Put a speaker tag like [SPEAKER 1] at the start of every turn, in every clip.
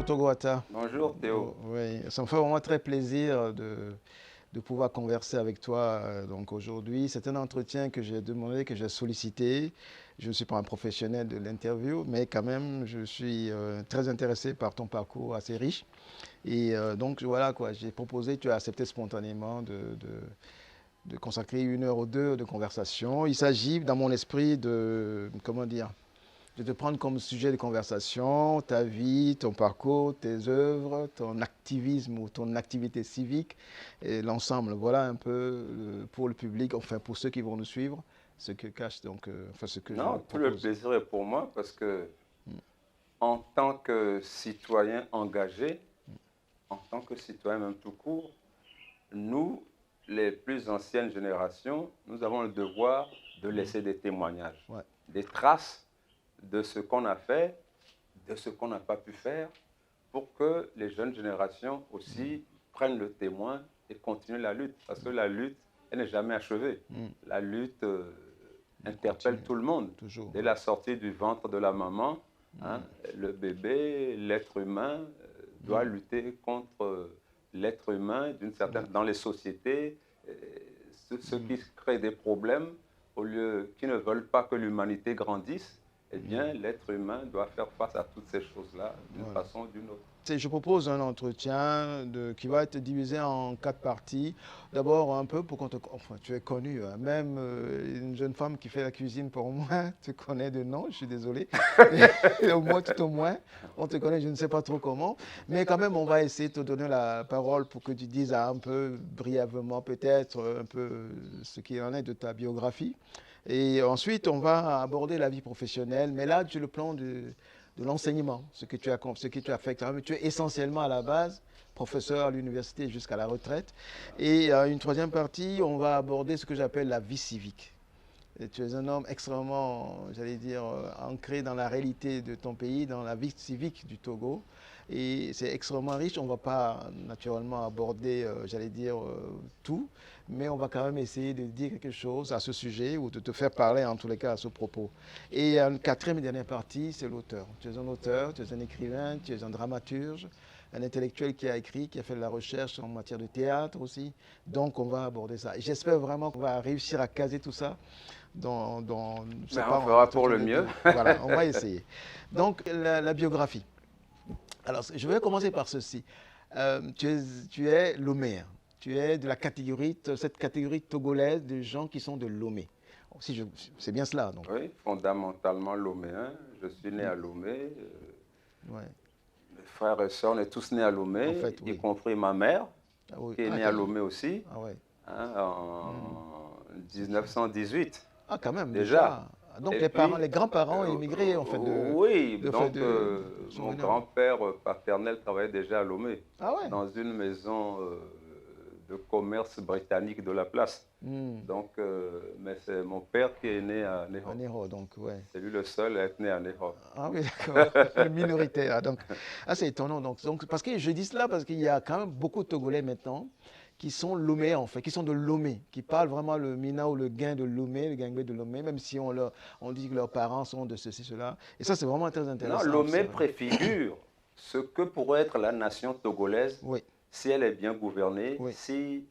[SPEAKER 1] Bonjour Togo Ata.
[SPEAKER 2] Bonjour Théo.
[SPEAKER 1] Oui, ça me fait vraiment très plaisir de pouvoir converser avec toi donc aujourd'hui. C'est un entretien que j'ai demandé, que j'ai sollicité. Je ne suis pas un professionnel de l'interview, mais quand même, je suis très intéressé par ton parcours assez riche. Et donc voilà quoi, j'ai proposé, tu as accepté spontanément de consacrer 1 heure ou 2 de conversation. Il s'agit dans mon esprit de, comment dire, de te prendre comme sujet de conversation ta vie, ton parcours, tes œuvres, ton activisme ou ton activité civique et l'ensemble. Voilà un peu pour le public, enfin pour ceux qui vont nous suivre, ce que cache donc, enfin ce que je
[SPEAKER 2] Non, tout le
[SPEAKER 1] propose.
[SPEAKER 2] plaisir est pour moi parce que en tant que citoyen engagé, en tant que citoyen même tout court, nous, les plus anciennes générations, nous avons le devoir de laisser des témoignages,
[SPEAKER 1] Ouais.
[SPEAKER 2] des traces de ce qu'on a fait, de ce qu'on n'a pas pu faire, pour que les jeunes générations aussi prennent le témoin et continuent la lutte. Parce que la lutte, elle n'est jamais achevée. La lutte
[SPEAKER 1] On
[SPEAKER 2] interpelle
[SPEAKER 1] continue,
[SPEAKER 2] tout le monde.
[SPEAKER 1] toujours.
[SPEAKER 2] Dès la sortie du ventre de la maman, hein, le bébé, l'être humain doit lutter contre l'être humain dans les sociétés, ceux qui créent des problèmes, qui ne veulent pas que l'humanité grandisse, eh bien, l'être humain doit faire face à toutes ces choses-là d'une
[SPEAKER 1] Voilà.
[SPEAKER 2] façon ou d'une autre.
[SPEAKER 1] Je propose un entretien qui va être divisé en 4 parties. D'abord, un peu pour qu'on te... Enfin, tu es connu, hein. Même une jeune femme qui fait la cuisine pour moi, tu connais de nom, je suis désolé. Et au moins, tout au moins, on te connaît, je ne sais pas trop comment. Mais quand même, on va essayer de te donner la parole pour que tu dises un peu brièvement, peut-être, un peu ce qu'il en est de ta biographie. Et ensuite, on va aborder la vie professionnelle, mais là, sur le plan de l'enseignement, ce que tu as fait. Tu es essentiellement à la base professeur à l'université jusqu'à la retraite. Et une troisième partie, on va aborder ce que j'appelle la vie civique. Et tu es un homme extrêmement, j'allais dire, ancré dans la réalité de ton pays, dans la vie civique du Togo. Et c'est extrêmement riche. On ne va pas naturellement aborder, j'allais dire, tout, mais on va quand même essayer de dire quelque chose à ce sujet ou de te faire parler en tous les cas à ce propos. Et une quatrième et dernière partie, c'est l'auteur. Tu es un auteur, tu es un écrivain, tu es un dramaturge, un intellectuel qui a écrit, qui a fait de la recherche en matière de théâtre aussi. Donc on va aborder ça. Et j'espère vraiment qu'on va réussir à caser tout ça c'est
[SPEAKER 2] Ben,
[SPEAKER 1] pas
[SPEAKER 2] on
[SPEAKER 1] un
[SPEAKER 2] fera pour
[SPEAKER 1] entretien
[SPEAKER 2] le
[SPEAKER 1] de
[SPEAKER 2] mieux.
[SPEAKER 1] 2. Voilà, on va essayer. Donc, la biographie. Alors, je vais commencer par ceci. Tu es Loméen. Tu es de la catégorie, cette catégorie togolaise de gens qui sont de Lomé. Si je, c'est bien cela, donc.
[SPEAKER 2] Oui, fondamentalement loméen. Je suis né à Lomé.
[SPEAKER 1] Ouais.
[SPEAKER 2] Mes frères et sœurs, on est tous nés à
[SPEAKER 1] En
[SPEAKER 2] Lomé,
[SPEAKER 1] fait,
[SPEAKER 2] y
[SPEAKER 1] oui.
[SPEAKER 2] compris ma mère,
[SPEAKER 1] Ah, oui.
[SPEAKER 2] qui est
[SPEAKER 1] Ah,
[SPEAKER 2] née à Lomé aussi,
[SPEAKER 1] ah ouais.
[SPEAKER 2] hein, en 1918
[SPEAKER 1] Ah, quand même,
[SPEAKER 2] déjà.
[SPEAKER 1] déjà. Donc,
[SPEAKER 2] Et
[SPEAKER 1] les parents,
[SPEAKER 2] puis,
[SPEAKER 1] les grands-parents ont immigré, en fait,
[SPEAKER 2] oui, donc
[SPEAKER 1] sont
[SPEAKER 2] mon
[SPEAKER 1] venus.
[SPEAKER 2] grand-père paternel travaillait déjà à Lomé,
[SPEAKER 1] Ah ouais.
[SPEAKER 2] dans une maison de commerce britannique de la place.
[SPEAKER 1] Hmm.
[SPEAKER 2] Donc, mais c'est mon père qui est né à
[SPEAKER 1] Un
[SPEAKER 2] Ného.
[SPEAKER 1] héros, donc, ouais.
[SPEAKER 2] C'est lui le seul à être né à Ného.
[SPEAKER 1] Ah oui, d'accord. Le minoritaire. Donc, c'est étonnant. Donc, parce que je dis cela parce qu'il y a quand même beaucoup de Togolais maintenant qui sont Lomé, en fait, qui sont de Lomé, qui parlent vraiment le Mina ou le Gain de Lomé, le Gangway de Lomé, même si on dit que leurs parents sont de ceci, cela. Et ça, c'est vraiment très
[SPEAKER 2] Non,
[SPEAKER 1] intéressant à
[SPEAKER 2] Lomé
[SPEAKER 1] observer.
[SPEAKER 2] préfigure ce que pourrait être la nation togolaise
[SPEAKER 1] Oui,
[SPEAKER 2] si elle est bien gouvernée,
[SPEAKER 1] oui,
[SPEAKER 2] si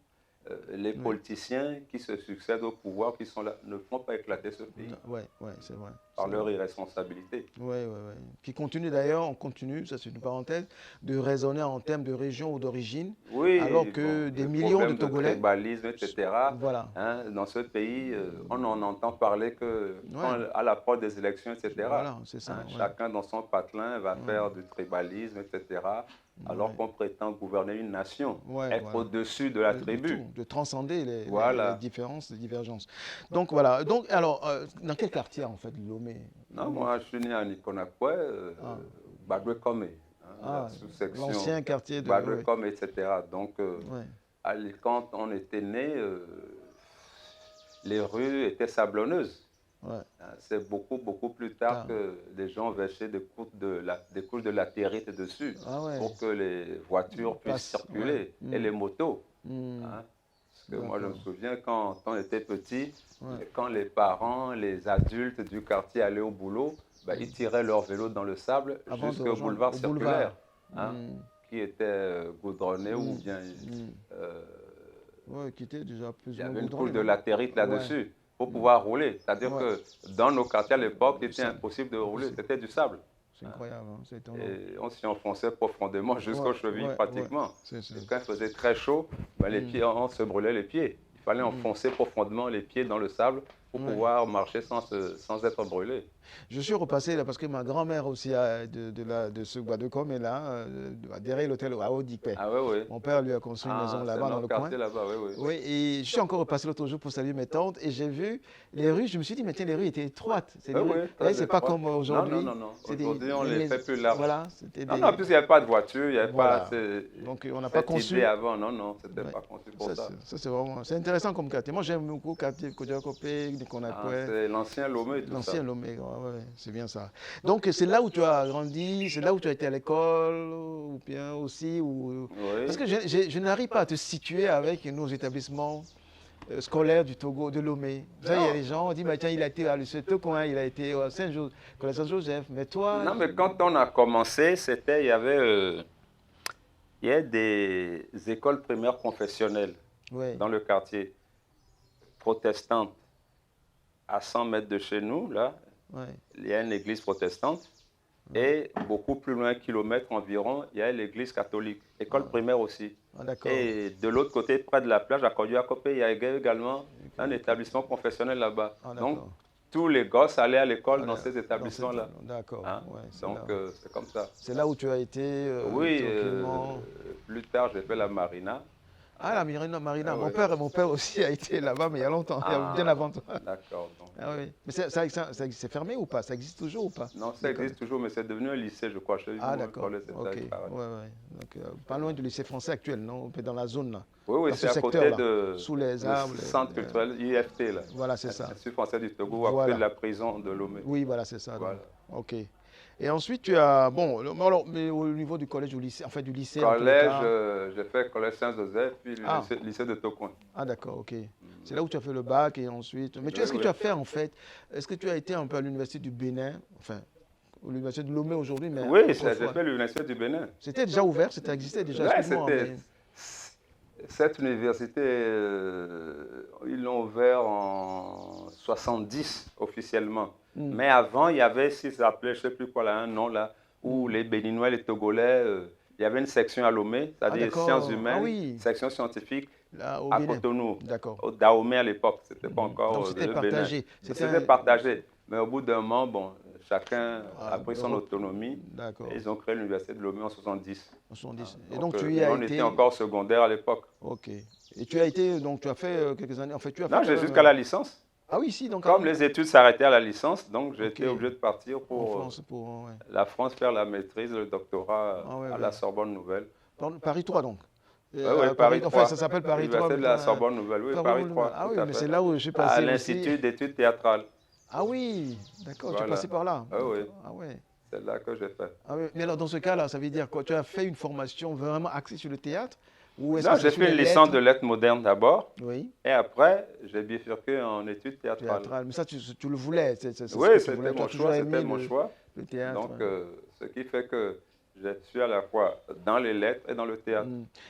[SPEAKER 2] les
[SPEAKER 1] oui.
[SPEAKER 2] politiciens qui se succèdent au pouvoir, qui sont là, ne font pas éclater ce pays
[SPEAKER 1] Oui, oui, c'est vrai.
[SPEAKER 2] par
[SPEAKER 1] C'est vrai.
[SPEAKER 2] leur irresponsabilité.
[SPEAKER 1] Oui, oui, oui. Qui continue d'ailleurs, on continue, ça c'est une parenthèse, de raisonner en termes de région ou d'origine, alors
[SPEAKER 2] Oui, bon,
[SPEAKER 1] que des
[SPEAKER 2] le
[SPEAKER 1] millions de
[SPEAKER 2] problème de
[SPEAKER 1] Togolais,
[SPEAKER 2] tribalisme, etc.,
[SPEAKER 1] voilà.
[SPEAKER 2] hein, dans ce pays, on n'en entend parler que
[SPEAKER 1] Ouais,
[SPEAKER 2] quand, à l'approche des élections, etc.
[SPEAKER 1] voilà, c'est ça.
[SPEAKER 2] Hein,
[SPEAKER 1] Ouais.
[SPEAKER 2] chacun dans son patelin va
[SPEAKER 1] Ouais,
[SPEAKER 2] faire du tribalisme, etc., alors
[SPEAKER 1] ouais,
[SPEAKER 2] qu'on prétend gouverner une nation,
[SPEAKER 1] ouais,
[SPEAKER 2] être
[SPEAKER 1] voilà.
[SPEAKER 2] au-dessus de la
[SPEAKER 1] De tout,
[SPEAKER 2] tribu.
[SPEAKER 1] de transcender les
[SPEAKER 2] Voilà.
[SPEAKER 1] différences, les divergences. Donc voilà. Donc alors, dans quel quartier en fait Lomé?
[SPEAKER 2] Non, moi, je suis né à Nikonakwe,
[SPEAKER 1] Ah,
[SPEAKER 2] Badwe-Kome, hein, la
[SPEAKER 1] ah,
[SPEAKER 2] sous-section
[SPEAKER 1] l'ancien quartier de. Oui,
[SPEAKER 2] Badwe-Kome, etc. Donc,
[SPEAKER 1] oui,
[SPEAKER 2] quand on était né, les rues étaient sablonneuses.
[SPEAKER 1] ouais.
[SPEAKER 2] Hein, c'est beaucoup, beaucoup plus tard
[SPEAKER 1] Car-
[SPEAKER 2] que les gens versaient des couches de latérite dessus
[SPEAKER 1] Ah ouais.
[SPEAKER 2] pour que les voitures puissent
[SPEAKER 1] Passe. Ouais.
[SPEAKER 2] circuler et les motos. Hein. Parce que moi, je me
[SPEAKER 1] D'accord.
[SPEAKER 2] souviens quand on était petit,
[SPEAKER 1] Ouais.
[SPEAKER 2] quand les parents, les adultes du quartier allaient au boulot, ben, ils tiraient leur vélo dans le sable
[SPEAKER 1] Avant de
[SPEAKER 2] jusqu'au
[SPEAKER 1] rejoindre
[SPEAKER 2] boulevard
[SPEAKER 1] au
[SPEAKER 2] circulaire.
[SPEAKER 1] boulevard.
[SPEAKER 2] hein, qui était goudronné ou bien
[SPEAKER 1] Ouais, qui était déjà plus
[SPEAKER 2] il y
[SPEAKER 1] ou moins
[SPEAKER 2] avait une
[SPEAKER 1] goudronné,
[SPEAKER 2] couche de
[SPEAKER 1] non?
[SPEAKER 2] latérite
[SPEAKER 1] Ouais.
[SPEAKER 2] là-dessus pour pouvoir rouler. C'est-à-dire
[SPEAKER 1] Ouais.
[SPEAKER 2] que dans nos quartiers à l'époque, il était
[SPEAKER 1] Ça,
[SPEAKER 2] impossible de rouler,
[SPEAKER 1] impossible.
[SPEAKER 2] c'était du sable.
[SPEAKER 1] C'est incroyable, hein, c'est étonnant.
[SPEAKER 2] Et on s'y enfonçait profondément
[SPEAKER 1] Ouais,
[SPEAKER 2] jusqu'aux chevilles
[SPEAKER 1] ouais,
[SPEAKER 2] pratiquement.
[SPEAKER 1] c'est ça.
[SPEAKER 2] Et quand il faisait très chaud, ben, les pieds, on se brûlait les pieds. Il fallait enfoncer profondément les pieds dans le sable pour
[SPEAKER 1] Ouais.
[SPEAKER 2] pouvoir marcher sans être brûlé.
[SPEAKER 1] Je suis repassé là parce que ma grand-mère aussi de ce bois de Com est là, derrière l'hôtel à Odipé.
[SPEAKER 2] Ah oui, oui.
[SPEAKER 1] Mon père lui a construit une maison
[SPEAKER 2] Ah, c'est
[SPEAKER 1] là-bas dans
[SPEAKER 2] notre
[SPEAKER 1] le coin.
[SPEAKER 2] quartier là-bas, oui, oui.
[SPEAKER 1] Oui, et je suis encore repassé l'autre jour pour saluer mes tantes et j'ai vu les rues, je me suis dit, mais tiens, les rues étaient étroites. C'est
[SPEAKER 2] Oui,
[SPEAKER 1] des rues,
[SPEAKER 2] oui,
[SPEAKER 1] vous voyez,
[SPEAKER 2] très
[SPEAKER 1] c'est pas
[SPEAKER 2] étroit.
[SPEAKER 1] comme
[SPEAKER 2] Non, non,
[SPEAKER 1] aujourd'hui.
[SPEAKER 2] non, non.
[SPEAKER 1] C'est
[SPEAKER 2] Aujourd'hui, on
[SPEAKER 1] des
[SPEAKER 2] les fait plus larges.
[SPEAKER 1] voilà, c'était
[SPEAKER 2] Non, non, en plus, il n'y avait pas de voiture, il n'y avait
[SPEAKER 1] voilà.
[SPEAKER 2] pas
[SPEAKER 1] Donc on n'a pas
[SPEAKER 2] cette
[SPEAKER 1] conçu.
[SPEAKER 2] idée avant. Non, non, c'était
[SPEAKER 1] Ouais.
[SPEAKER 2] pas conçu pour ça.
[SPEAKER 1] Ça, c'est vraiment, c'est intéressant comme quartier. Moi j'aime beaucoup le quartier Kodjakopé,
[SPEAKER 2] Ah,
[SPEAKER 1] Nikonakwe,
[SPEAKER 2] c'est l'ancien Lomé et tout ça.
[SPEAKER 1] l'ancien Lomé, ouais, c'est bien ça. Donc c'est là où tu as grandi, c'est là où tu as été à l'école, ou bien aussi, ou... Parce
[SPEAKER 2] Oui.
[SPEAKER 1] que je n'arrive pas à te situer avec nos établissements scolaire du Togo, de Lomé. Vous savez, il y a
[SPEAKER 2] Non.
[SPEAKER 1] des gens, on dit, bah, tiens, il a été à ce coin, il a été à Saint-Joseph. Mais toi,
[SPEAKER 2] Non, mais quand on a commencé, il y a des écoles primaires confessionnelles
[SPEAKER 1] ouais,
[SPEAKER 2] dans le quartier, protestantes. À 100 mètres de chez nous, là,
[SPEAKER 1] ouais,
[SPEAKER 2] il y a une église protestante.
[SPEAKER 1] ouais.
[SPEAKER 2] Et beaucoup plus loin, 1 kilomètre environ, il y a l'église catholique. École primaire aussi.
[SPEAKER 1] Ah, d'accord.
[SPEAKER 2] Et de l'autre côté, près de la plage, à Kodjakopé, il y a également un établissement confessionnel là-bas.
[SPEAKER 1] Ah,
[SPEAKER 2] Donc,
[SPEAKER 1] d'accord.
[SPEAKER 2] tous les gosses allaient à l'école dans
[SPEAKER 1] Allez,
[SPEAKER 2] ces établissements-là.
[SPEAKER 1] d'accord,
[SPEAKER 2] Hein?
[SPEAKER 1] ouais,
[SPEAKER 2] Donc, c'est comme ça.
[SPEAKER 1] c'est là où tu as été
[SPEAKER 2] Oui,
[SPEAKER 1] tranquillement.
[SPEAKER 2] plus tard, j'ai fait la marina.
[SPEAKER 1] Ah, la Marina, Marina.
[SPEAKER 2] Ah,
[SPEAKER 1] Mon
[SPEAKER 2] oui.
[SPEAKER 1] père, mon père aussi a été là-bas, mais il y a longtemps, bien
[SPEAKER 2] Ah,
[SPEAKER 1] avant toi.
[SPEAKER 2] d'accord. Donc,
[SPEAKER 1] Ah oui. Mais c'est fermé ou pas? Ça existe toujours ou pas?
[SPEAKER 2] non, ça
[SPEAKER 1] L'école.
[SPEAKER 2] existe toujours, mais c'est devenu un lycée, je crois. Chez
[SPEAKER 1] Ah,
[SPEAKER 2] nous,
[SPEAKER 1] d'accord.
[SPEAKER 2] l'école, c'était
[SPEAKER 1] Ok.
[SPEAKER 2] pareil.
[SPEAKER 1] Ouais, ouais. Donc, pas loin du lycée français actuel, non? Dans la zone là.
[SPEAKER 2] Oui, oui,
[SPEAKER 1] Dans ce
[SPEAKER 2] c'est à côté
[SPEAKER 1] secteur-là.
[SPEAKER 2] de
[SPEAKER 1] Sous les
[SPEAKER 2] le
[SPEAKER 1] arbres.
[SPEAKER 2] centre culturel IFT, là.
[SPEAKER 1] Voilà, c'est ça.
[SPEAKER 2] Institut français du Togo, à côté de
[SPEAKER 1] Voilà.
[SPEAKER 2] la prison de Lomé.
[SPEAKER 1] Oui, voilà, c'est ça. Donc.
[SPEAKER 2] Voilà.
[SPEAKER 1] Ok. Et ensuite, tu as. Bon, alors, mais au niveau du collège ou lycée, en fait, du lycée en tous les
[SPEAKER 2] Collège,
[SPEAKER 1] cas.
[SPEAKER 2] j'ai fait collège Saint-Joseph, puis le
[SPEAKER 1] Ah,
[SPEAKER 2] lycée de Tocoin.
[SPEAKER 1] ah d'accord, ok. C'est là où tu as fait le bac et ensuite. Mais
[SPEAKER 2] Oui,
[SPEAKER 1] est-ce que
[SPEAKER 2] oui.
[SPEAKER 1] tu as fait en fait. Est-ce que tu as été un peu à l'université du Bénin, enfin, à l'université de Lomé aujourd'hui, mais
[SPEAKER 2] Oui, j'ai
[SPEAKER 1] autrefois.
[SPEAKER 2] fait l'université du Bénin.
[SPEAKER 1] C'était déjà ouvert, c'était existé déjà,
[SPEAKER 2] Ouais,
[SPEAKER 1] excuse-moi, mais.
[SPEAKER 2] cette université, ils l'ont ouvert en 70 officiellement. Mais avant, il y avait, s'ils s'appelait, je ne sais plus quoi là, un nom là, où les Béninois, les Togolais, il y avait une section à Lomé,
[SPEAKER 1] Ah
[SPEAKER 2] c'est-à-dire sciences
[SPEAKER 1] d'accord, ah
[SPEAKER 2] humaines,
[SPEAKER 1] oui,
[SPEAKER 2] section scientifique
[SPEAKER 1] là au
[SPEAKER 2] à
[SPEAKER 1] Bénin.
[SPEAKER 2] Cotonou,
[SPEAKER 1] D'accord.
[SPEAKER 2] au Dahomey à l'époque, c'était pas
[SPEAKER 1] Donc
[SPEAKER 2] encore
[SPEAKER 1] c'était
[SPEAKER 2] le Bénin.
[SPEAKER 1] partagé.
[SPEAKER 2] C'était partagé. Mais au bout d'un moment, bon, chacun a
[SPEAKER 1] Ah,
[SPEAKER 2] pris son autonomie.
[SPEAKER 1] d'accord,
[SPEAKER 2] Et ils ont créé l'université de Lomé en 70.
[SPEAKER 1] en 70. Et
[SPEAKER 2] Donc,
[SPEAKER 1] donc tu y as
[SPEAKER 2] on était
[SPEAKER 1] été.
[SPEAKER 2] encore secondaire à l'époque.
[SPEAKER 1] Ok. Et tu as été, donc tu as fait quelques années, en fait tu as fait
[SPEAKER 2] Non,
[SPEAKER 1] quand
[SPEAKER 2] j'ai
[SPEAKER 1] même.
[SPEAKER 2] jusqu'à la licence.
[SPEAKER 1] Ah oui, si, donc
[SPEAKER 2] Comme les études s'arrêtaient à la licence, donc j'étais
[SPEAKER 1] ok.
[SPEAKER 2] obligé de partir
[SPEAKER 1] En
[SPEAKER 2] pour
[SPEAKER 1] France, pour. Ouais.
[SPEAKER 2] la France faire la maîtrise, le doctorat
[SPEAKER 1] Ah ouais,
[SPEAKER 2] à
[SPEAKER 1] ouais.
[SPEAKER 2] la Sorbonne Nouvelle.
[SPEAKER 1] Paris 3 donc.
[SPEAKER 2] Oui, oui, Paris
[SPEAKER 1] Enfin,
[SPEAKER 2] 3.
[SPEAKER 1] ça s'appelle Paris 3.
[SPEAKER 2] L'université de la Sorbonne Nouvelle, oui, Paris 3,
[SPEAKER 1] Ah
[SPEAKER 2] tout
[SPEAKER 1] oui,
[SPEAKER 2] à
[SPEAKER 1] mais
[SPEAKER 2] fait.
[SPEAKER 1] c'est là où je suis
[SPEAKER 2] À
[SPEAKER 1] passé aussi.
[SPEAKER 2] l'Institut d'études théâtrales.
[SPEAKER 1] Ah oui, d'accord, tu es
[SPEAKER 2] Voilà.
[SPEAKER 1] passé par là.
[SPEAKER 2] Oui, oui,
[SPEAKER 1] Ah ouais.
[SPEAKER 2] c'est là que j'ai fait.
[SPEAKER 1] Ah oui. Mais alors dans ce cas-là, ça veut dire quoi? Tu as fait une formation vraiment axée sur le théâtre? Ou est-ce
[SPEAKER 2] Non,
[SPEAKER 1] que c'est
[SPEAKER 2] j'ai
[SPEAKER 1] sur
[SPEAKER 2] fait
[SPEAKER 1] les
[SPEAKER 2] une licence de
[SPEAKER 1] lettres?
[SPEAKER 2] lettres modernes d'abord,
[SPEAKER 1] Oui,
[SPEAKER 2] et après, j'ai bifurqué en études théâtrales.
[SPEAKER 1] théâtral. Mais ça, tu le voulais. C'est ce
[SPEAKER 2] Oui,
[SPEAKER 1] que tu
[SPEAKER 2] c'était
[SPEAKER 1] voulais. Tu
[SPEAKER 2] mon
[SPEAKER 1] as toujours
[SPEAKER 2] choix, c'était
[SPEAKER 1] aimé
[SPEAKER 2] mon choix.
[SPEAKER 1] le théâtre.
[SPEAKER 2] Donc,
[SPEAKER 1] Ouais.
[SPEAKER 2] ce qui fait que je suis à la fois dans les lettres et dans le théâtre.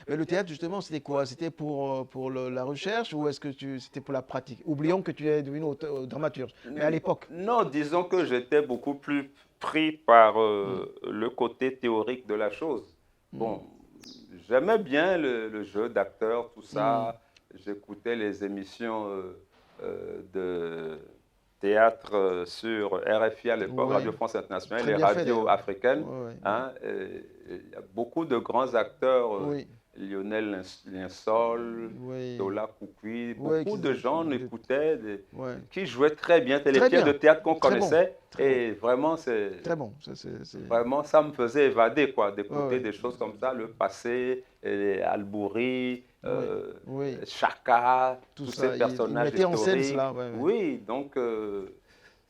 [SPEAKER 1] Mais le théâtre, justement, c'était quoi? C'était pour la recherche ou est-ce que c'était pour la pratique? Oublions que tu es devenu dramaturge. Mais à l'époque.
[SPEAKER 2] Non, disons que j'étais beaucoup plus pris par le côté théorique de la chose. Bon, j'aimais bien le jeu d'acteur, tout ça. J'écoutais les émissions de théâtre sur RFI à l'époque,
[SPEAKER 1] Ouais.
[SPEAKER 2] Radio France Internationale,
[SPEAKER 1] Très
[SPEAKER 2] les
[SPEAKER 1] bien fait,
[SPEAKER 2] radios
[SPEAKER 1] d'ailleurs.
[SPEAKER 2] africaines.
[SPEAKER 1] Ouais, ouais.
[SPEAKER 2] Hein, il y a beaucoup de grands acteurs,
[SPEAKER 1] Oui.
[SPEAKER 2] Lionel Linsol,
[SPEAKER 1] Oui.
[SPEAKER 2] Dola Koukoui,
[SPEAKER 1] Ouais,
[SPEAKER 2] beaucoup de gens écoutaient,
[SPEAKER 1] ouais.
[SPEAKER 2] qui jouaient très bien. C'était les
[SPEAKER 1] Très
[SPEAKER 2] pièces
[SPEAKER 1] bien.
[SPEAKER 2] de théâtre qu'on
[SPEAKER 1] Très bon.
[SPEAKER 2] connaissait.
[SPEAKER 1] Très
[SPEAKER 2] Et vraiment,
[SPEAKER 1] Très bon.
[SPEAKER 2] vraiment, ça me faisait évader, quoi, d'écouter
[SPEAKER 1] Ouais, ouais.
[SPEAKER 2] des choses comme ça, le passé, Albouri,
[SPEAKER 1] Oui.
[SPEAKER 2] Chaka,
[SPEAKER 1] Tout
[SPEAKER 2] tous
[SPEAKER 1] ça,
[SPEAKER 2] ces
[SPEAKER 1] il
[SPEAKER 2] personnages
[SPEAKER 1] mettait en scène
[SPEAKER 2] historiques.
[SPEAKER 1] cela. Ouais, ouais.
[SPEAKER 2] Oui, donc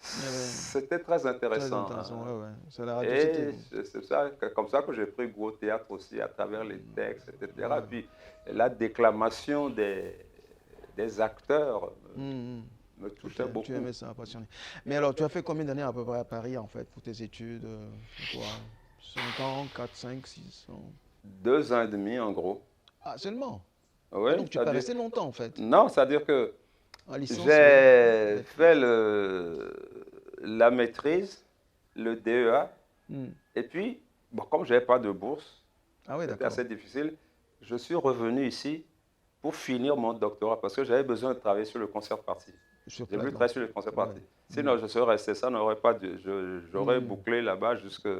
[SPEAKER 2] c'était très
[SPEAKER 1] Très
[SPEAKER 2] intéressant.
[SPEAKER 1] intéressant.
[SPEAKER 2] Hein.
[SPEAKER 1] Ouais, ouais. C'est la radio,
[SPEAKER 2] Et c'est ça, comme ça que j'ai pris goût au théâtre aussi, à travers les textes, etc.
[SPEAKER 1] Ouais.
[SPEAKER 2] Puis la déclamation des acteurs me touchait beaucoup.
[SPEAKER 1] Tu aimais ça, passionné. Mais alors, tu as fait combien d'années à peu près à Paris, en fait, pour tes études quoi? 5 ans, 4, 5, 6 ans.
[SPEAKER 2] 2 ans et demi en gros.
[SPEAKER 1] Ah, seulement?
[SPEAKER 2] Oui,
[SPEAKER 1] Ah, donc tu peux rester longtemps en fait.
[SPEAKER 2] Non, c'est-à-dire que
[SPEAKER 1] En licence,
[SPEAKER 2] j'ai
[SPEAKER 1] oui.
[SPEAKER 2] fait la maîtrise, le DEA, et puis, bon, comme je n'avais pas de bourse,
[SPEAKER 1] Ah oui,
[SPEAKER 2] c'était
[SPEAKER 1] d'accord.
[SPEAKER 2] assez difficile, je suis revenu ici pour finir mon doctorat parce que j'avais besoin de travailler sur le concert party. J'ai voulu travailler sur le concert party. Sinon, je serais resté ça, j'aurais bouclé là-bas jusqu'à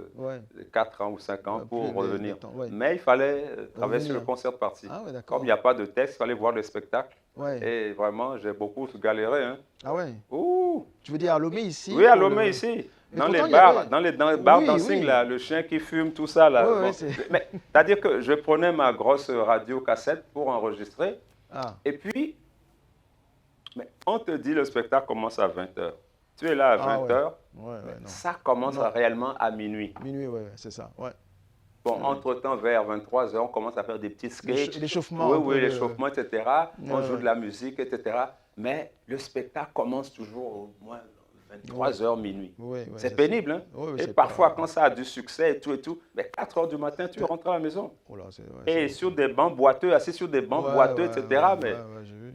[SPEAKER 2] 4 ans ou 5 ans pour revenir. Mais il fallait travailler sur le concert party.
[SPEAKER 1] Ah ouais, d'accord.
[SPEAKER 2] Comme il n'y a pas de texte, il fallait voir le spectacle. Et vraiment, j'ai beaucoup galéré. Hein.
[SPEAKER 1] Ah ouais?
[SPEAKER 2] Ouh.
[SPEAKER 1] Tu veux dire à Lomé ici?
[SPEAKER 2] Oui, à Lomé ici. Dans les bars, dans les bars dancing, là, le chien qui fume, tout ça. Là.
[SPEAKER 1] Oui,
[SPEAKER 2] bon. Mais c'est-à-dire que je prenais ma grosse radio cassette pour enregistrer.
[SPEAKER 1] Ah.
[SPEAKER 2] Et puis, mais on te dit le spectacle commence à 20h. Tu es là à 20h, ça commence réellement à minuit.
[SPEAKER 1] Minuit, oui, c'est ça. Ouais.
[SPEAKER 2] Bon, entre-temps, vers 23h, on commence à faire des petits sketchs.
[SPEAKER 1] L'échauffement.
[SPEAKER 2] Oui, l'échauffement, etc. On joue de la musique, etc. Mais le spectacle commence toujours au moins 23h, minuit. C'est pénible, hein? Et parfois, quand ça a du succès et tout, mais 4h du matin, tu rentres à la maison. Et sur des bancs boiteux, assis sur des bancs boiteux, etc. Mais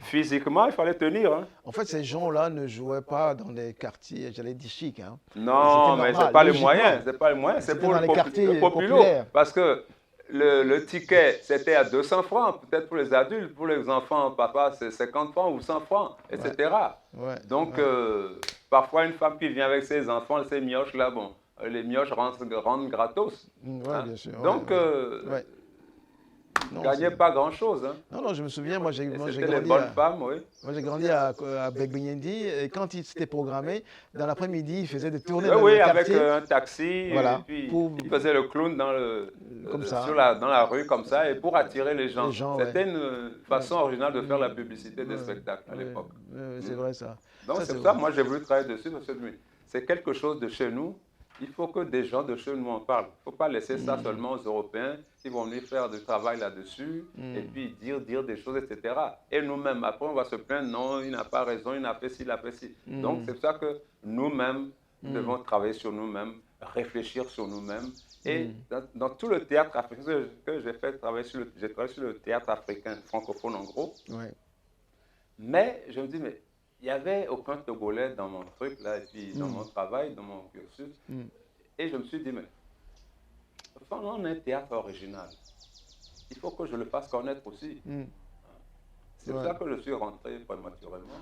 [SPEAKER 2] physiquement, il fallait tenir. Hein.
[SPEAKER 1] En fait, ces gens-là ne jouaient pas dans des quartiers, j'allais dire chic. Hein.
[SPEAKER 2] Non, mais ce n'est pas les moyens. C'est pas les moyens. C'est pour le populaire. Parce que le ticket, c'était à 200 francs, peut-être pour les adultes. Pour les enfants, papa, c'est 50 francs ou 100 francs, etc. Donc, parfois, une femme qui vient avec ses enfants, ces mioches-là, bon, les mioches rendent gratos.
[SPEAKER 1] Hein. Bien sûr.
[SPEAKER 2] Donc, ne gagnait pas grand-chose. Hein.
[SPEAKER 1] Non, je me souviens, moi j'ai grandi,
[SPEAKER 2] les bonnes femmes, oui.
[SPEAKER 1] Moi j'ai grandi à Begbeniendi et quand il s'était programmé, dans l'après-midi, il faisait des tournées
[SPEAKER 2] dans
[SPEAKER 1] le
[SPEAKER 2] quartier.
[SPEAKER 1] avec
[SPEAKER 2] un taxi, et puis il faisait le clown dans la rue comme ça, et pour attirer les gens. C'était une façon originale de faire la publicité des spectacles à l'époque.
[SPEAKER 1] C'est vrai ça.
[SPEAKER 2] Donc c'est pour ça que moi j'ai voulu travailler dessus, parce que c'est quelque chose de chez nous. Il faut que des gens de chez nous en parlent. Il ne faut pas laisser ça seulement aux Européens qui vont venir faire du travail là-dessus et puis dire des choses, etc. Et nous-mêmes, après, on va se plaindre, non, il n'a pas raison, il n'a fait ci, il a fait ci. Donc, c'est pour ça que nous-mêmes, nous devons travailler sur nous-mêmes, réfléchir sur nous-mêmes. Et dans tout le théâtre africain que j'ai fait, j'ai travaillé sur le théâtre africain francophone, en gros. Mais je me dis, mais il n'y avait aucun Togolais dans mon truc, là, et puis dans mon travail, dans mon cursus. Et je me suis dit, mais on a un théâtre original. Il faut que je le fasse connaître aussi. C'est pour ça que je suis rentré prématurément.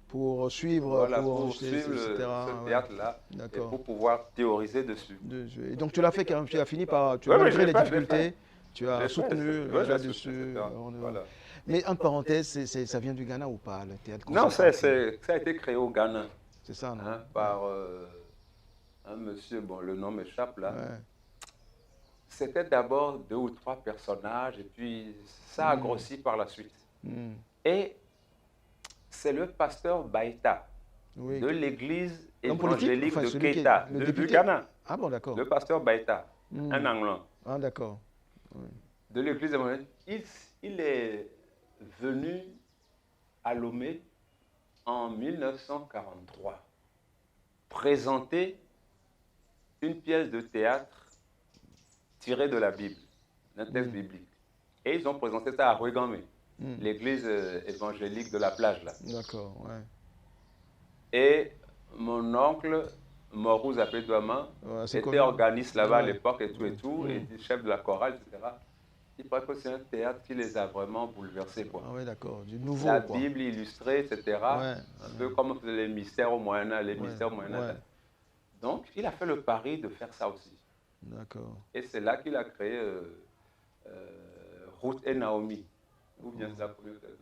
[SPEAKER 1] Pour suivre,
[SPEAKER 2] ce théâtre-là, et pour pouvoir théoriser dessus.
[SPEAKER 1] Et donc tu l'as fait quand même, tu as fini par, malgré les difficultés, tu as soutenu là-dessus. Mais entre parenthèses, ça vient du Ghana ou pas, le théâtre?
[SPEAKER 2] Non, ça a été créé au Ghana.
[SPEAKER 1] C'est ça, non?
[SPEAKER 2] Par un monsieur, bon, le nom m'échappe là. C'était d'abord 2 ou 3 personnages, et puis ça a grossi par la suite. Et c'est le pasteur Baïta, de l'église évangélique de Keita, du Ghana.
[SPEAKER 1] Ah bon, d'accord.
[SPEAKER 2] Le pasteur Baïta, un Anglo.
[SPEAKER 1] Ah, d'accord.
[SPEAKER 2] De l'église évangélique. Il est venu à Lomé en 1943 présenter une pièce de théâtre tirée de la Bible, d'un texte biblique. Et ils ont présenté ça à Rugamé, l'église évangélique de la plage là.
[SPEAKER 1] D'accord, ouais.
[SPEAKER 2] Et mon oncle, Morou Zapedouama, était organiste là-bas à l'époque et tout, et chef de la chorale, etc. Il paraît que c'est un théâtre qui les a vraiment bouleversés, quoi.
[SPEAKER 1] Ah oui, d'accord, du nouveau,
[SPEAKER 2] la Bible illustrée, etc. Un peu comme les mystères au Moyen-Âge, Donc, il a fait le pari de faire ça aussi.
[SPEAKER 1] D'accord.
[SPEAKER 2] Et c'est là qu'il a créé Ruth et Naomi. Ou bien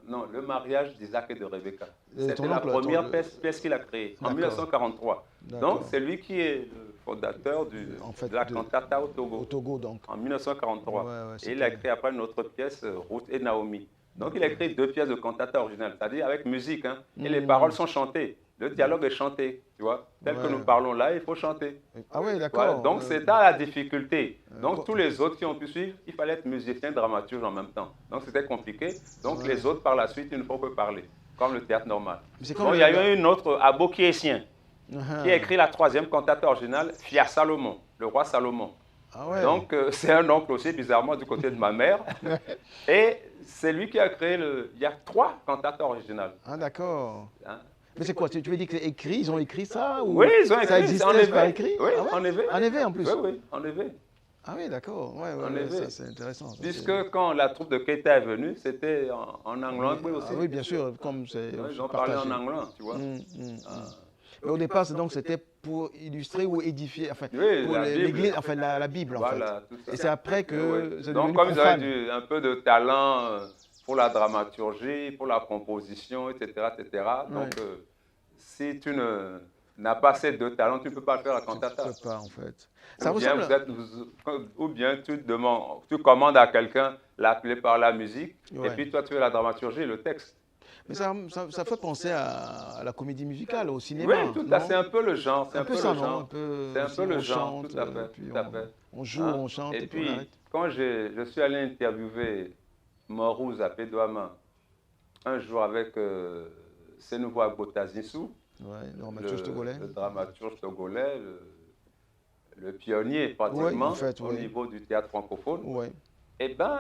[SPEAKER 2] non, le mariage d'Isaac et de Rebecca. C'était la première pièce qu'il a créée en 1943. Donc, c'est lui qui est le fondateur de la cantata au Togo.
[SPEAKER 1] Au Togo, donc.
[SPEAKER 2] En 1943. Et il a créé après une autre pièce, Ruth et Naomi. Donc, il a écrit 2 pièces de cantata originales, c'est-à-dire avec musique. Hein, et les paroles sont chantées. Le dialogue est chanté, tu vois. Tel que nous parlons là, il faut chanter.
[SPEAKER 1] Ah oui, d'accord.
[SPEAKER 2] Donc, c'est dans la difficulté. Donc, tous les autres qui ont pu suivre, il fallait être musicien, dramaturge en même temps. Donc, c'était compliqué. Donc, les autres, par la suite, ils ne font que parler, comme le théâtre normal. Donc, il y a eu une autre, Abo Kiessien, qui a écrit la 3e cantate originale, Fia Salomon, le roi Salomon.
[SPEAKER 1] Ah ouais.
[SPEAKER 2] Donc, c'est un oncle aussi, bizarrement, du côté de ma mère. Et c'est lui qui a créé Il y a 3 cantates originales.
[SPEAKER 1] Ah d'accord.
[SPEAKER 2] Hein.
[SPEAKER 1] Mais c'est quoi? Tu veux dire que c'est écrit? Ils ont écrit ça
[SPEAKER 2] Oui,
[SPEAKER 1] ou
[SPEAKER 2] ils ont
[SPEAKER 1] ça
[SPEAKER 2] écrit, c'est en
[SPEAKER 1] existait par
[SPEAKER 2] éveil.
[SPEAKER 1] écrit?
[SPEAKER 2] Oui,
[SPEAKER 1] Ah ouais?
[SPEAKER 2] en éveil.
[SPEAKER 1] En éveil en
[SPEAKER 2] Oui,
[SPEAKER 1] plus.
[SPEAKER 2] oui, en éveil.
[SPEAKER 1] Ah oui, d'accord. Ouais,
[SPEAKER 2] En
[SPEAKER 1] ouais, ouais, ça
[SPEAKER 2] éveil.
[SPEAKER 1] c'est intéressant. Ça,
[SPEAKER 2] Puisque quand la troupe de Keita est venue, c'était en anglo aussi.
[SPEAKER 1] Ah oui, bien sûr, comme c'est
[SPEAKER 2] Donc, ils
[SPEAKER 1] aussi
[SPEAKER 2] ont parlé en
[SPEAKER 1] partagé.
[SPEAKER 2] anglo, tu vois.
[SPEAKER 1] Mm. Mais au départ, donc c'était pour illustrer ou édifier, enfin,
[SPEAKER 2] Oui,
[SPEAKER 1] pour
[SPEAKER 2] la Bible.
[SPEAKER 1] l'église, enfin la Bible en fait.
[SPEAKER 2] Voilà, tout ça.
[SPEAKER 1] Et c'est après
[SPEAKER 2] Oui, oui.
[SPEAKER 1] que c'est
[SPEAKER 2] Donc,
[SPEAKER 1] devenu
[SPEAKER 2] comme ils avaient
[SPEAKER 1] profane.
[SPEAKER 2] un peu de talent pour la dramaturgie, pour la composition, etc., etc.,
[SPEAKER 1] Ouais.
[SPEAKER 2] donc si tu n'as pas ces 2 talents, tu ne peux pas le faire à
[SPEAKER 1] Tu ne
[SPEAKER 2] cantata.
[SPEAKER 1] peux pas en fait. Ça
[SPEAKER 2] Ou bien,
[SPEAKER 1] ressemble.
[SPEAKER 2] ou bien tu commandes à quelqu'un l'appeler par la musique, et
[SPEAKER 1] Ouais.
[SPEAKER 2] puis toi tu fais la dramaturgie, le texte.
[SPEAKER 1] Mais ça fait penser à la comédie musicale, au
[SPEAKER 2] Oui,
[SPEAKER 1] cinéma,
[SPEAKER 2] tout à
[SPEAKER 1] non?
[SPEAKER 2] c'est un peu le genre, c'est
[SPEAKER 1] Un
[SPEAKER 2] un
[SPEAKER 1] peu
[SPEAKER 2] peu le
[SPEAKER 1] ça, non? Un
[SPEAKER 2] genre. C'est
[SPEAKER 1] peu
[SPEAKER 2] un peu
[SPEAKER 1] aussi,
[SPEAKER 2] le
[SPEAKER 1] on
[SPEAKER 2] genre,
[SPEAKER 1] chante,
[SPEAKER 2] tout à fait,
[SPEAKER 1] puis
[SPEAKER 2] tout à fait.
[SPEAKER 1] on joue,
[SPEAKER 2] Hein?
[SPEAKER 1] on chante,
[SPEAKER 2] Et
[SPEAKER 1] et puis on
[SPEAKER 2] puis,
[SPEAKER 1] arrête.
[SPEAKER 2] quand je suis allé interviewer Morouz à Pédouama, un jour avec Senouvo Agbotazissou,
[SPEAKER 1] Ouais, le dramaturge togolais.
[SPEAKER 2] le dramaturge togolais, le pionnier
[SPEAKER 1] Oui, en
[SPEAKER 2] pratiquement
[SPEAKER 1] fait,
[SPEAKER 2] au
[SPEAKER 1] oui.
[SPEAKER 2] niveau du théâtre francophone,
[SPEAKER 1] Ouais.
[SPEAKER 2] eh bien,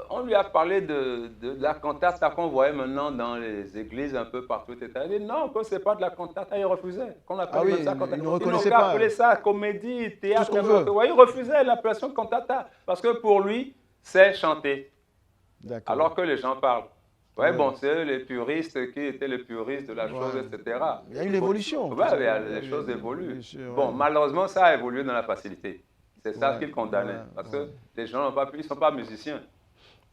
[SPEAKER 2] on lui a parlé de la cantata qu'on voyait maintenant dans les églises un peu partout. Il a dit non, que ce n'est pas de la cantata. Il refusait qu'on
[SPEAKER 1] Ah
[SPEAKER 2] appelle
[SPEAKER 1] oui,
[SPEAKER 2] même ça cantata.
[SPEAKER 1] il ne
[SPEAKER 2] Ils n'ont
[SPEAKER 1] reconnaissait
[SPEAKER 2] qu'à
[SPEAKER 1] pas
[SPEAKER 2] appeler ça comédie,
[SPEAKER 1] tout ce
[SPEAKER 2] théâtre.
[SPEAKER 1] qu'on veut.
[SPEAKER 2] Ouais, il refusait l'appellation cantata parce que pour lui, c'est chanter.
[SPEAKER 1] D'accord.
[SPEAKER 2] Alors que les gens parlent. Ouais,
[SPEAKER 1] Ouais.
[SPEAKER 2] bon, c'est eux les puristes qui étaient les puristes de la chose,
[SPEAKER 1] Ouais.
[SPEAKER 2] etc.
[SPEAKER 1] Il y a une évolution.
[SPEAKER 2] Ouais,
[SPEAKER 1] Tout ça.
[SPEAKER 2] les choses évoluent.
[SPEAKER 1] Bien sûr,
[SPEAKER 2] Bon,
[SPEAKER 1] ouais.
[SPEAKER 2] malheureusement, ça a évolué dans la facilité. C'est ça
[SPEAKER 1] Ouais,
[SPEAKER 2] qu'il condamnait.
[SPEAKER 1] ouais,
[SPEAKER 2] Parce
[SPEAKER 1] ouais.
[SPEAKER 2] que les gens ils ne sont pas musiciens.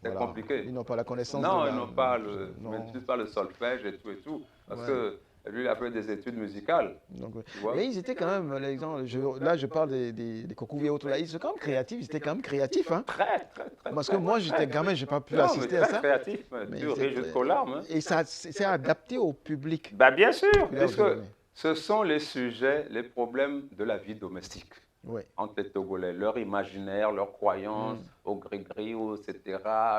[SPEAKER 2] C'est
[SPEAKER 1] Voilà.
[SPEAKER 2] compliqué.
[SPEAKER 1] Ils n'ont pas la connaissance de
[SPEAKER 2] Non, ils
[SPEAKER 1] la.
[SPEAKER 2] n'ont pas ils
[SPEAKER 1] Non.
[SPEAKER 2] maîtrisent pas le solfège et tout et tout. Parce
[SPEAKER 1] Ouais.
[SPEAKER 2] que lui, il a fait des études musicales.
[SPEAKER 1] Donc,
[SPEAKER 2] Tu vois?
[SPEAKER 1] mais ils étaient quand même, l'exemple, là je parle des Kokouvi et autres, là, ils sont quand même créatifs, ils étaient quand même créatifs. Hein.
[SPEAKER 2] Très, très, très.
[SPEAKER 1] Parce que moi j'étais gamin, je n'ai pas pu
[SPEAKER 2] Non, mais
[SPEAKER 1] assister à
[SPEAKER 2] très
[SPEAKER 1] ça.
[SPEAKER 2] créatif.
[SPEAKER 1] Mais
[SPEAKER 2] Tu ris jusqu'aux larmes. Hein.
[SPEAKER 1] Et ça c'est adapté au public.
[SPEAKER 2] Ben, bien sûr,
[SPEAKER 1] Là,
[SPEAKER 2] puisque ce sont les sujets, les problèmes de la vie domestique.
[SPEAKER 1] Oui.
[SPEAKER 2] Entre les Togolais, leur imaginaire, leurs croyances, au gris-gris, etc.,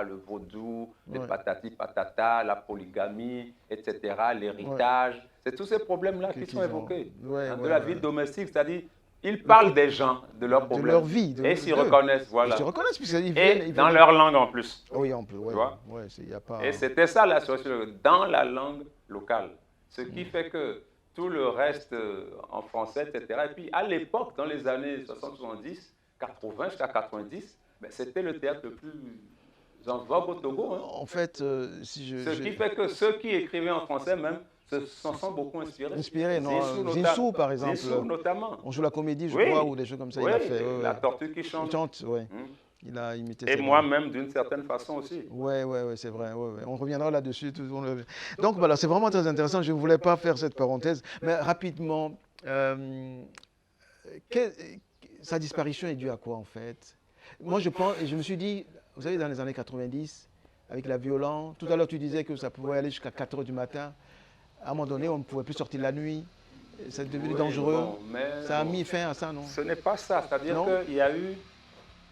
[SPEAKER 2] le vaudou, les patati patata, la polygamie, etc., l'héritage. C'est tous ces problèmes-là qui sont évoqués. De la vie domestique, c'est-à-dire, ils parlent des gens, de leurs problèmes.
[SPEAKER 1] De leur vie.
[SPEAKER 2] Et s'y reconnaissent, voilà.
[SPEAKER 1] Ils se reconnaissent, puisqu'ils
[SPEAKER 2] viennent.
[SPEAKER 1] Et
[SPEAKER 2] dans leur langue en plus.
[SPEAKER 1] Oui, on peut,
[SPEAKER 2] Tu vois?
[SPEAKER 1] Ouais, y a pas...
[SPEAKER 2] Et c'était ça la sociologie, dans la langue locale. Ce qui fait que tout le reste en français, etc. Et puis à l'époque, dans les années 60, 70, 80 jusqu'à 90, ben, c'était le théâtre le plus en vogue au Togo. Hein.
[SPEAKER 1] En fait,
[SPEAKER 2] Ce qui fait que ceux qui écrivaient en français même s'en sont beaucoup inspirés.
[SPEAKER 1] Inspirés, non. Zinsou, par exemple.
[SPEAKER 2] Zinsou, notamment.
[SPEAKER 1] On joue la comédie, je crois, ou des choses comme ça.
[SPEAKER 2] Oui,
[SPEAKER 1] il a fait,
[SPEAKER 2] la tortue qui chante.
[SPEAKER 1] Il chante, oui. Il a imité ça.
[SPEAKER 2] Et moi-même, d'une certaine façon aussi.
[SPEAKER 1] Oui, c'est vrai. Ouais. On reviendra là-dessus. Donc, voilà, c'est vraiment très intéressant. Je ne voulais pas faire cette parenthèse. Mais rapidement, sa disparition est due à quoi, en fait? Moi, je me suis dit, vous savez, dans les années 90, avec la violence, tout à l'heure, tu disais que ça pouvait aller jusqu'à 4 heures du matin. À un moment donné, on ne pouvait plus sortir la nuit. C'est devenu dangereux. Ça a mis fin à ça, non?
[SPEAKER 2] Ce n'est pas ça. C'est-à-dire qu'il y a eu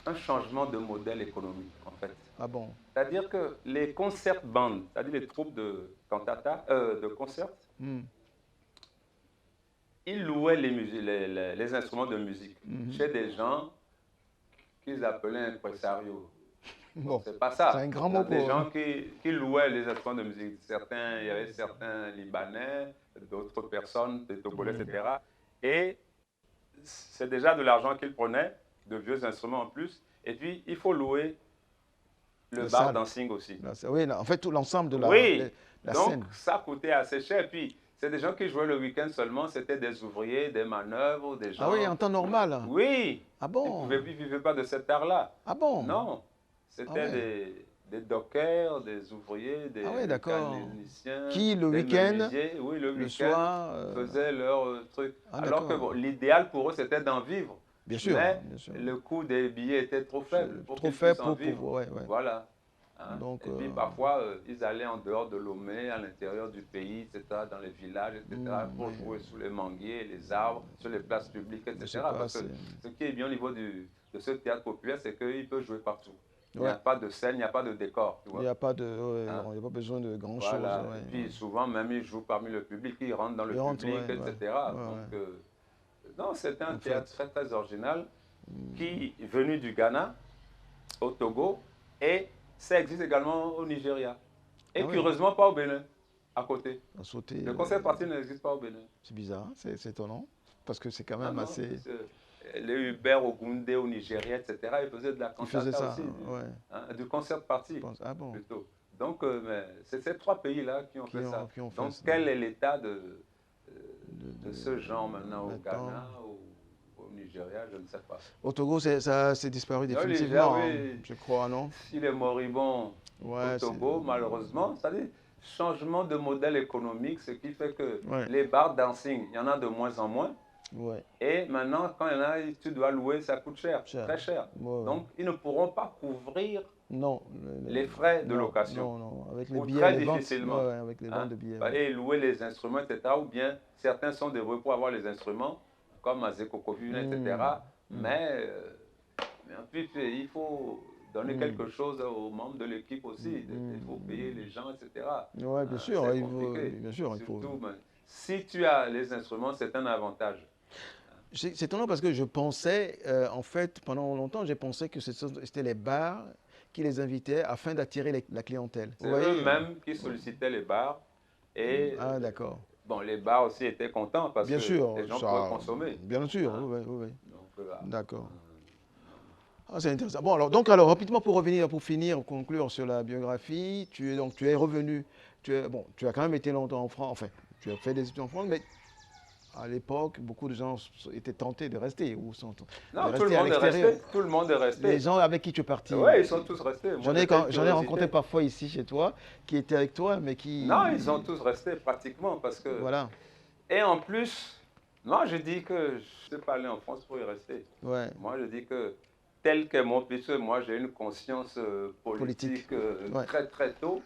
[SPEAKER 2] un changement de modèle économique, en fait.
[SPEAKER 1] Ah bon?
[SPEAKER 2] C'est-à-dire que les concert bands, c'est-à-dire les troupes de cantata, de concert, ils louaient les instruments de musique chez des gens qu'ils appelaient impresarios. Bon, c'est pas ça.
[SPEAKER 1] C'est un grand mot pour
[SPEAKER 2] des gens qui louaient les instruments de musique. Il y avait certains Libanais, d'autres personnes, des Togolais, etc. Et c'est déjà de l'argent qu'ils prenaient, de vieux instruments en plus. Et puis, il faut louer le bar dancing aussi.
[SPEAKER 1] Oui, en fait, tout l'ensemble de la scène.
[SPEAKER 2] Donc, ça coûtait assez cher. Et puis, c'est des gens qui jouaient le week-end seulement. C'était des ouvriers, des manœuvres, des gens...
[SPEAKER 1] Ah oui, en temps normal?
[SPEAKER 2] Oui.
[SPEAKER 1] Ah bon?
[SPEAKER 2] Ils ne vivaient pas de cet art-là.
[SPEAKER 1] Ah bon?
[SPEAKER 2] Non. C'était des dockers, des ouvriers, des mécaniciens.
[SPEAKER 1] Qui, le week-end,
[SPEAKER 2] le
[SPEAKER 1] soir,
[SPEAKER 2] faisaient leur truc. Alors que l'idéal pour eux, c'était d'en vivre.
[SPEAKER 1] Bien sûr.
[SPEAKER 2] Mais le coût des billets était trop faible pour qu'ils puissent en vivre. Voilà. Hein? Donc, et puis parfois, ils allaient en dehors de Lomé, à l'intérieur du pays, etc., dans les villages, etc., pour jouer sous les manguiers, les arbres, sur les places publiques, etc. Parce que ce qui est bien au niveau de ce théâtre populaire, c'est qu'il peut jouer partout. Il n'y a pas de scène, il n'y a pas de décor. Tu vois.
[SPEAKER 1] Il n'y a pas besoin de grand-chose.
[SPEAKER 2] Voilà. Et puis souvent, même, ils jouent parmi le public, ils rentrent dans le public, etc. Donc, non, c'était un théâtre très, très original. qui est venu du Ghana, au Togo, et ça existe également au Nigeria. Et
[SPEAKER 1] Ah oui,
[SPEAKER 2] curieusement, pas au Bénin, à côté.
[SPEAKER 1] à sauter.
[SPEAKER 2] Le concert party n'existe pas au Bénin.
[SPEAKER 1] C'est bizarre, hein, c'est étonnant. Parce que c'est quand
[SPEAKER 2] Non,
[SPEAKER 1] même
[SPEAKER 2] non,
[SPEAKER 1] assez.
[SPEAKER 2] les Hubert Ogunde au Nigeria, etc., ils faisaient de la
[SPEAKER 1] Ils faisaient
[SPEAKER 2] cantata
[SPEAKER 1] ça,
[SPEAKER 2] aussi,
[SPEAKER 1] ouais.
[SPEAKER 2] du concert party,
[SPEAKER 1] Ah bon,
[SPEAKER 2] plutôt. Donc, c'est ces trois pays-là qui ont fait ça.
[SPEAKER 1] qui ont fait
[SPEAKER 2] Donc,
[SPEAKER 1] ça.
[SPEAKER 2] quel est l'état de ce genre maintenant au
[SPEAKER 1] Maintenant.
[SPEAKER 2] Ghana, au Nigeria, je ne sais pas.
[SPEAKER 1] Au Togo, ça s'est disparu
[SPEAKER 2] Non, le
[SPEAKER 1] définitivement,
[SPEAKER 2] Nigeria,
[SPEAKER 1] hein,
[SPEAKER 2] oui,
[SPEAKER 1] je crois, non?
[SPEAKER 2] s'il est moribond au
[SPEAKER 1] Ouais,
[SPEAKER 2] Togo, malheureusement, c'est-à-dire changement de modèle économique, ce qui fait que
[SPEAKER 1] ouais,
[SPEAKER 2] les bars dancing, il y en a de moins en moins.
[SPEAKER 1] ouais,
[SPEAKER 2] Et maintenant, quand il y en a, tu dois louer, ça coûte cher,
[SPEAKER 1] cher.
[SPEAKER 2] très cher.
[SPEAKER 1] Ouais, ouais.
[SPEAKER 2] Donc, ils ne pourront pas couvrir
[SPEAKER 1] Non,
[SPEAKER 2] les frais de
[SPEAKER 1] non,
[SPEAKER 2] location.
[SPEAKER 1] non, avec les
[SPEAKER 2] Ou
[SPEAKER 1] billets,
[SPEAKER 2] très
[SPEAKER 1] les ventes,
[SPEAKER 2] difficilement.
[SPEAKER 1] ouais, ouais, avec les ventes de billets. Ouais.
[SPEAKER 2] Et louer les instruments, etc. Ou bien, certains sont débrouillés pour avoir les instruments, comme Azeko Kofune, etc. Mais en plus, il faut donner quelque chose aux membres de l'équipe aussi. Il faut payer les gens, etc.
[SPEAKER 1] Ouais, bien sûr,
[SPEAKER 2] C'est
[SPEAKER 1] il faut,
[SPEAKER 2] compliqué.
[SPEAKER 1] bien sûr, il faut.
[SPEAKER 2] Surtout, si tu as les instruments, c'est un avantage.
[SPEAKER 1] C'est étonnant parce que je pensais, en fait, pendant longtemps, j'ai pensé que c'était les bars qui les invitaient afin d'attirer la clientèle.
[SPEAKER 2] C'est
[SPEAKER 1] Vous voyez?
[SPEAKER 2] eux-mêmes qui sollicitaient les bars. Et
[SPEAKER 1] Ah, d'accord.
[SPEAKER 2] bon, les bars aussi étaient contents parce
[SPEAKER 1] Bien
[SPEAKER 2] que
[SPEAKER 1] sûr,
[SPEAKER 2] les gens
[SPEAKER 1] ça,
[SPEAKER 2] pouvaient consommer.
[SPEAKER 1] bien sûr, oui, oui, oui.
[SPEAKER 2] Donc,
[SPEAKER 1] D'accord. Ah, c'est intéressant. Bon, alors, rapidement pour revenir, pour finir, pour conclure sur la biographie, tu es revenu, tu as quand même été longtemps en France, enfin, tu as fait des études en France, mais à l'époque, beaucoup de gens étaient tentés de rester, ou
[SPEAKER 2] non,
[SPEAKER 1] de
[SPEAKER 2] tout le
[SPEAKER 1] rester à
[SPEAKER 2] monde est
[SPEAKER 1] l'extérieur.
[SPEAKER 2] resté. Tout le monde est resté.
[SPEAKER 1] Les gens avec qui tu es parti,
[SPEAKER 2] Oui, ils sont tous restés. Moi,
[SPEAKER 1] j'en ai rencontré parfois ici chez toi, qui étaient avec toi, mais qui...
[SPEAKER 2] Non, ils sont tous restés pratiquement parce que...
[SPEAKER 1] Voilà,
[SPEAKER 2] Et en plus, moi, je dis que je ne suis pas allé en France pour y rester.
[SPEAKER 1] ouais,
[SPEAKER 2] Moi, je dis que tel que mon, puisque moi, j'ai une conscience politique,
[SPEAKER 1] ouais.
[SPEAKER 2] très, très tôt,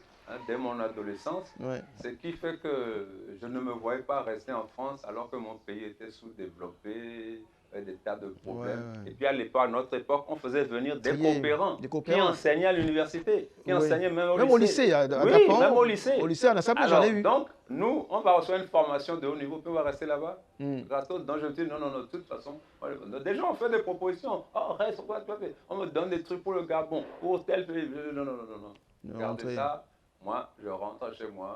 [SPEAKER 2] dès mon adolescence,
[SPEAKER 1] ouais.
[SPEAKER 2] ce qui fait que je ne me voyais pas rester en France alors que mon pays était sous-développé, des tas de problèmes.
[SPEAKER 1] Ouais, ouais.
[SPEAKER 2] Et puis à notre époque, on faisait venir des
[SPEAKER 1] Trier,
[SPEAKER 2] coopérants,
[SPEAKER 1] des
[SPEAKER 2] qui
[SPEAKER 1] coopérants.
[SPEAKER 2] enseignaient à l'université, qui
[SPEAKER 1] Oui.
[SPEAKER 2] enseignaient même au
[SPEAKER 1] Même
[SPEAKER 2] lycée.
[SPEAKER 1] au lycée, à
[SPEAKER 2] Oui,
[SPEAKER 1] Gapon,
[SPEAKER 2] même au lycée.
[SPEAKER 1] Au lycée, à Nassau, j'en ai eu.
[SPEAKER 2] Donc, nous, on va recevoir une formation de haut niveau, puis on va rester là-bas.
[SPEAKER 1] Mm.
[SPEAKER 2] Gratos. Donc, je me dis, non, de toute façon, des gens ont fait des propositions. Oh, reste, on me donne des trucs pour le Gabon, pour tel pays. Non. Regardez
[SPEAKER 1] Rentrer.
[SPEAKER 2] ça, moi, je rentre chez moi.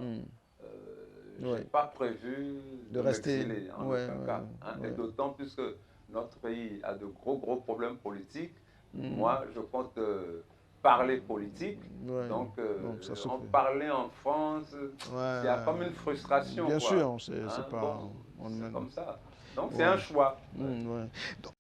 [SPEAKER 2] Je n'ai
[SPEAKER 1] Ouais.
[SPEAKER 2] pas prévu
[SPEAKER 1] De rester.
[SPEAKER 2] m'exiler en
[SPEAKER 1] Ouais,
[SPEAKER 2] aucun cas.
[SPEAKER 1] ouais.
[SPEAKER 2] Et d'autant plus que notre pays a de gros problèmes politiques.
[SPEAKER 1] Mm.
[SPEAKER 2] Moi, je compte parler politique.
[SPEAKER 1] Ouais.
[SPEAKER 2] Donc,
[SPEAKER 1] ça se
[SPEAKER 2] en
[SPEAKER 1] fait.
[SPEAKER 2] parler en France,
[SPEAKER 1] Ouais,
[SPEAKER 2] il y a comme une frustration.
[SPEAKER 1] bien
[SPEAKER 2] quoi.
[SPEAKER 1] sûr, c'est pas...
[SPEAKER 2] Bon, c'est
[SPEAKER 1] on-
[SPEAKER 2] comme ça. Donc,
[SPEAKER 1] Ouais.
[SPEAKER 2] c'est un choix.
[SPEAKER 1] Ouais. Donc,